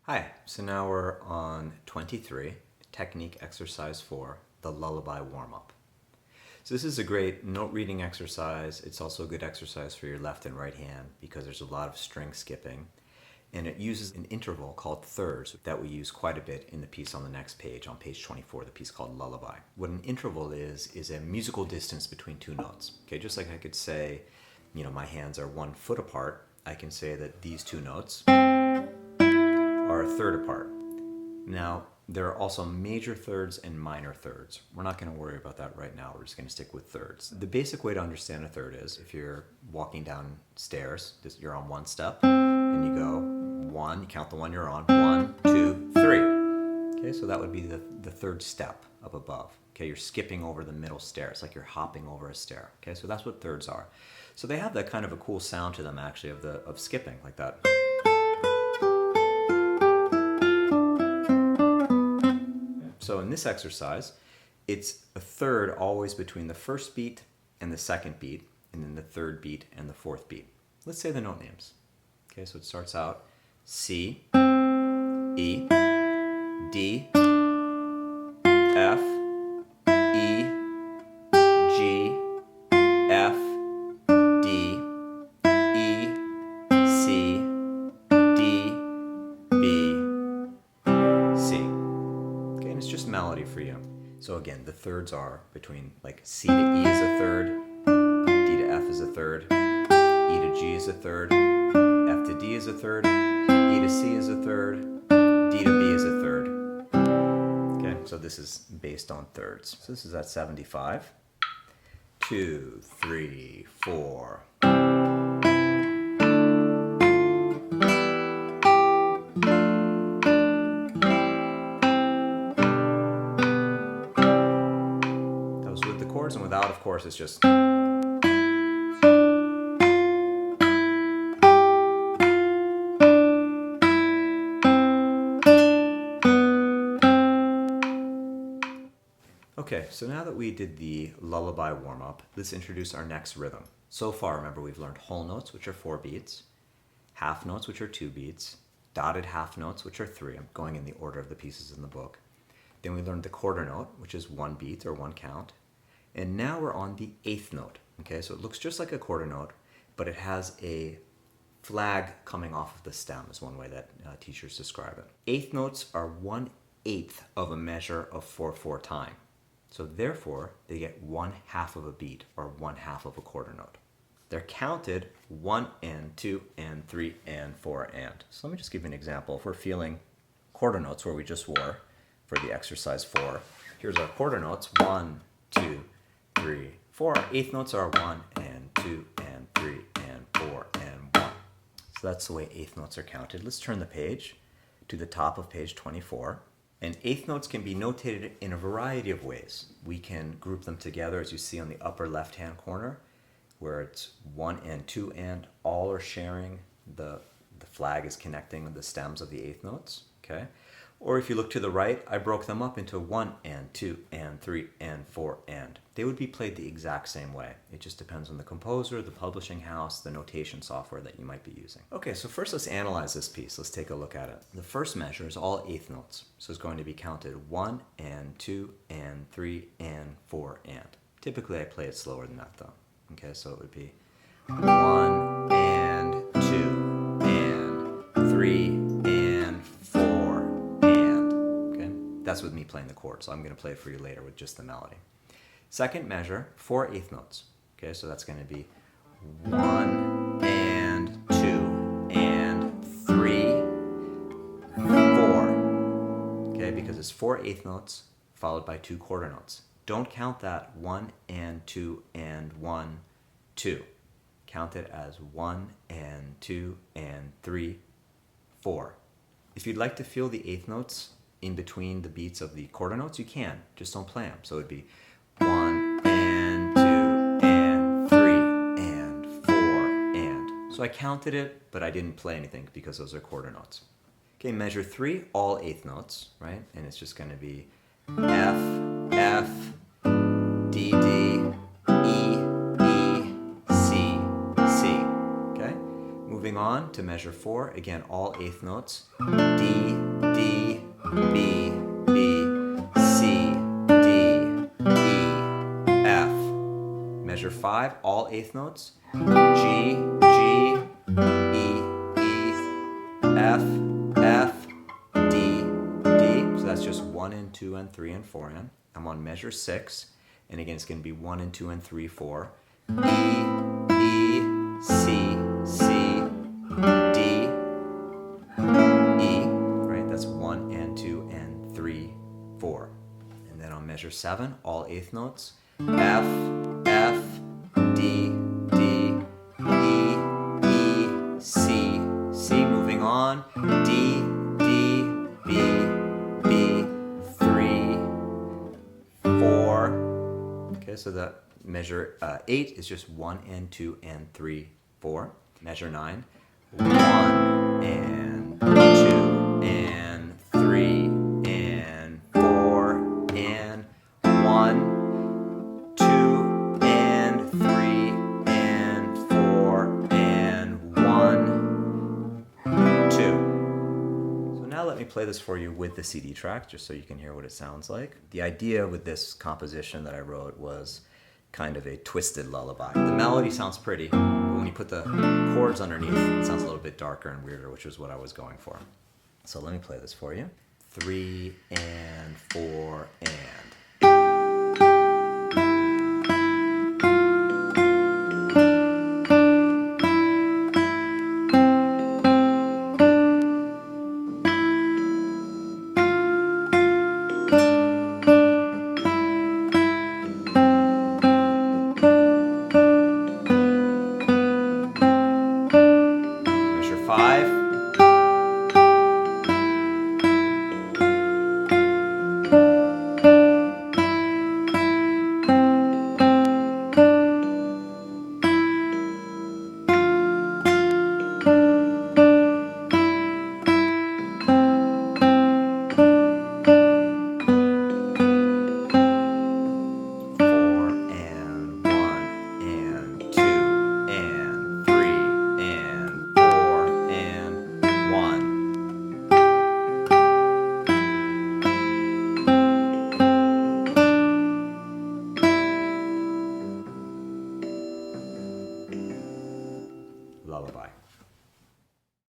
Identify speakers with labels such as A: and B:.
A: Hi, so now we're on 23, technique exercise 4, the lullaby warm-up. So this is a great note reading exercise. It's also a good exercise for your left and right hand because there's a lot of string skipping. And it uses an interval called thirds that we use quite a bit in the piece on the next page, on page 24, the piece called Lullaby. What an interval is a musical distance between two notes. Okay, just like I could say, my hands are 1 foot apart, I can say that these two notes are a third apart. Now, there are also major thirds and minor thirds. We're not going to worry about that right now. We're just going to stick with thirds. The basic way to understand a third is if you're walking downstairs, you're on one step, and you go 1, you count the one you're on, 1, 2, 3. Okay, so that would be the third step up above. Okay, you're skipping over the middle stair. It's like you're hopping over a stair. Okay, so that's what thirds are. So they have that kind of a cool sound to them, actually, of skipping, like that. So in this exercise, it's a third always between the first beat and the second beat, and then the third beat and the fourth beat. Let's say the note names. Okay, so it starts out C, E, D, F, E, G, F, D, E, C, D, B, C. Okay, and it's just melody for you. So again, the thirds are between like C to E is a third, D to F is a third, E to G is a third, F to D is a third, E to C is a third, D to B is a third. Okay, so this is based on thirds. So this is at 75. 2, 3, 4. That was with the chords, and without, of course, it's just. Okay, so now that we did the lullaby warm-up, let's introduce our next rhythm. So far, remember, we've learned whole notes, which are 4 beats, half notes, which are 2 beats, dotted half notes, which are 3. I'm going in the order of the pieces in the book. Then we learned the quarter note, which is 1 beat or 1 count. And now we're on the 8th note. Okay, so it looks just like a quarter note, but it has a flag coming off of the stem, is one way that teachers describe it. 8th notes are 1/8 of a measure of 4/4 time. So therefore, they get 1/2 of a beat, or 1/2 of a quarter note. They're counted 1 and 2 and 3 and 4 and. So let me just give you an example. If we're feeling quarter notes where we just were for the exercise 4, here's our quarter notes, 1, 2, 3, 4. Our 8th notes are 1 and 2 and 3 and 4 and 1. So that's the way 8th notes are counted. Let's turn the page to the top of page 24. And 8th notes can be notated in a variety of ways. We can group them together, as you see on the upper left-hand corner, where it's 1 and 2 and, all are sharing, the flag is connecting the stems of the 8th notes, okay? Or if you look to the right, I broke them up into 1 and 2 and 3 and 4 and. They would be played the exact same way. It just depends on the composer, the publishing house, the notation software that you might be using. Okay, so first let's analyze this piece. Let's take a look at it. The first measure is all 8th notes. So it's going to be counted 1 and 2 and 3 and 4 and. Typically I play it slower than that though. Okay, so it would be 1 and 2 and 3 and 4 and. Okay, that's with me playing the chord. So I'm going to play it for you later with just the melody. Second measure, 4 8th notes. Okay, so that's going to be 1 and 2 and 3, 4. Okay, because it's 4 8th notes followed by 2 quarter notes. Don't count that 1 and 2 and 1, 2. Count it as 1 and 2 and 3, 4. If you'd like to feel the 8th notes in between the beats of the quarter notes, you can. Just don't play them. So it'd be 1 and 2 and 3 and 4 and. So I counted it, but I didn't play anything because those are quarter notes. Okay, measure 3, all 8th notes, right? And it's just going to be F, F, D, D, E, E, C, C. Okay? Moving on, to measure 4. Again, all eighth notes. D, D, B, B, C, D, E, F. Measure 5, all eighth notes. G, G, E, E, F, F, D, D. So that's just 1 and 2 and 3 and 4 in. I'm on measure 6. And again, it's going to be 1 and 2 and 3, 4. E, E, C, C, D, E. Right? That's 1 and 2 and 3, 4. And then on measure 7, all eighth notes. F, F, D, D, E, E, C, C. Moving on. D, D, B, B, 3, 4. Okay, so that measure 8 is just 1 and 2 and 3, 4. Measure 9, 1 and 2 and 3 and 4 and 1, 2 and 3 and 4 and 1, 2. So now let me play this for you with the CD track, just so you can hear what it sounds like. The idea with this composition that I wrote was kind of a twisted lullaby. The melody sounds pretty, but when you put the chords underneath, it sounds a little bit darker and weirder, which is what I was going for. So let me play this for you. 3 and 4 and. Measure 5.